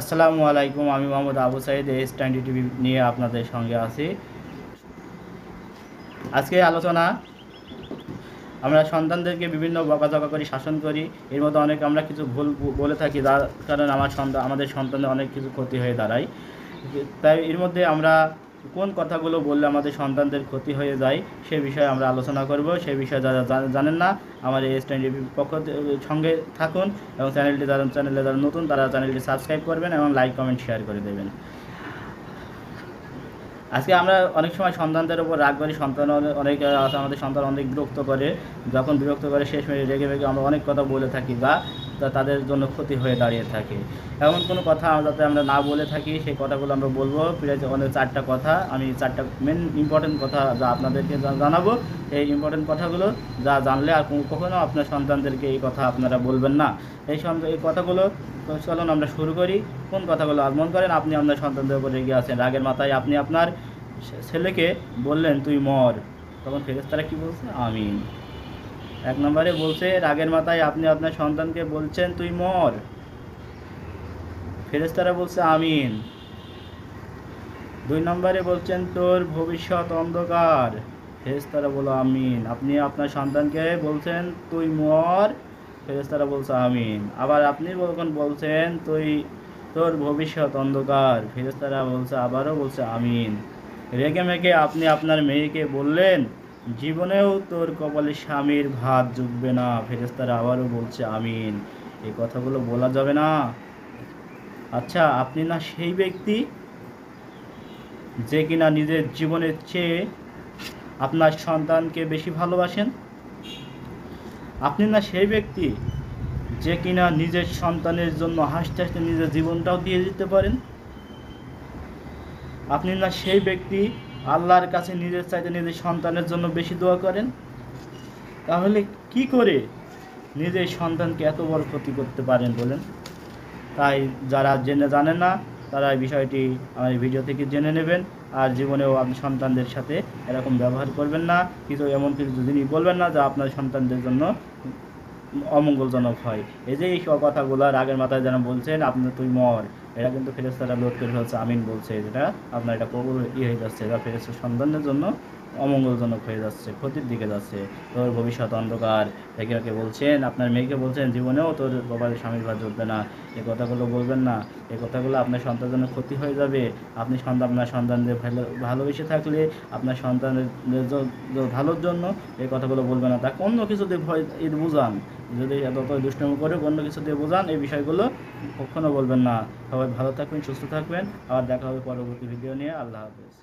আসসালামু আলাইকুম। আমি মোহাম্মদ আবু সাইদ S20 টিভি নিয়ে আপনাদের সঙ্গে আছি। আজকে আলোচনা, আমরা সন্তানদেরকে বিভিন্ন বকাঝকা করি, শাসন করি। এর মধ্যে অনেক আমরা কিছু ভুল বলে থাকি, যার কারণে আমাদের সন্তানের অনেক কিছু ক্ষতি হয়ে দাঁড়ায়। তাই এর মধ্যে আমরা কোন কথাগুলো বললে আমাদের সন্তানদের ক্ষতি হয়ে যায় সে বিষয়ে আমরা আলোচনা করব। সেই বিষয়ে যারা জানেন না, আমার S20 টিভির সঙ্গে থাকুন এবং চ্যানেলে যারা নতুন তারা চ্যানেলটি সাবস্ক্রাইব করবেন এবং লাইক কমেন্ট শেয়ার করে দেবেন। আজকে আমরা অনেক সময় সন্তানদের উপর রাগ করি, সন্তান অনেক আছে, আমাদের সন্তান অনেক বিরক্ত করে। যখন বিরক্ত করে শেষ মেরে রেগে রেগে আমরা অনেক কথা বলে থাকি, বা তাদের জন্য ক্ষতি হয়ে দাঁড়িয়ে থাকে। এমন কোনো কথা যাতে আমরা না বলে থাকি, সেই কথাগুলো আমরা বলবো। প্রায় অনেক 4টা কথা, আমি 4টা মেন ইম্পর্টেন্ট কথা যা আপনাদেরকে জানাবো। এই ইম্পর্টেন্ট কথাগুলো যা জানলে আর কখনো আপনার সন্তানদেরকে এই কথা আপনারা বলবেন না। এই কথাগুলো চলুন আমরা শুরু করি। কোন কথাগুলো মন করেন, আপনি আপনার সন্তানদের উপর রেগে আছেন, রাগের মাথায় আপনি আপনার ছেলেকে বললেন তুই মর, তখন ফেরেশতারা কি বলছে? আমিন। 1 নম্বরে বলছে, রাগের মাথায় আপনি আপনার সন্তানকে বলছেন তুই মর, ফেরেশতারা বলছে আমিন। 2 নম্বরে বলছেন তোর ভবিষ্যৎ অন্ধকার, ফেরেশতারা বলো আমিন। আপনি আপনার সন্তানকে বলছেন তুই মর, ফেরেশতারা বলছে আমিন। আবার আপনি যখন বলছেন তোর ভবিষ্যৎ অন্ধকার, ফেরেশতারা বলছে, আবারও বলছে আমিন। রেগে মেগে আপনি আপনার মেয়েকে বললেন জীবনেও তোর কপালে স্বামীর ভাত জুটবে না, ফেরেশতারা আবারও বলছে আমিন। এই কথাগুলো বলা যাবে না। আচ্ছা, আপনি না সেই ব্যক্তি যে কিনা নিজের জীবনের চেয়ে আপনার সন্তানকে বেশি ভালোবাসেন? আপনি না সেই ব্যক্তি যে কিনা নিজের সন্তানের জন্য হাসতে হাসতে নিজের জীবনটাও দিয়ে দিতে পারেন? আপনি না সেই ব্যক্তি আল্লাহর কাছে নিজের চাইতে নিজের সন্তানের জন্য বেশি দোয়া করেন? তাহলে কি করে নিজের সন্তানকে এত বড় ক্ষতি করতে পারেন বলেন? তাই যারা জানেন না তারা এই বিষয়টি আমার এই ভিডিও থেকে জেনে নেবেন। আর জীবনেও আপনি সন্তানদের সাথে এরকম ব্যবহার করবেন না, এমন কিছু জিনিস বলবেন না যা আপনার সন্তানদের জন্য অমঙ্গলজনক হয়। এই যে এই সব কথাগুলো রাগের মাথায় যেন বলছেন আপনি তুই মর, এটা কিন্তু ফেরেশতারা লোড করে ফেলছে আমিন বলছে, যেটা আপনার এটা কবুল হয়ে যাচ্ছে, এটা ফেরেশতার সন্তানের জন্য অমঙ্গলজনক হয়ে যাচ্ছে, ক্ষতির দিকে যাচ্ছে। তোর ভবিষ্যৎ অন্ধকার, একে বলছেন আপনার মেয়েকে বলছেন জীবনেও তোর কপালে স্বামীর ভাত জুটবে না। এই কথাগুলো বলবেন না। এই কথাগুলো আপনার সন্তানের জন্য ক্ষতি হয়ে যাবে। আপনি আপনার সন্তানদের ভালোবেসে থাকলে আপনার সন্তানের ভালোর জন্য এই কথাগুলো বলবেন না। তাকে অন্য কিছু দিয়ে ভয় বোঝান, যদি যত দুষ্টামি করে অন্য কিছু দিয়ে বোঝান, এই বিষয়গুলো কখনো বলবেন না। সবাই ভালো থাকবেন, সুস্থ থাকবেন। আবার দেখা হবে পরবর্তী ভিডিও নিয়ে। আল্লাহ হাফেজ।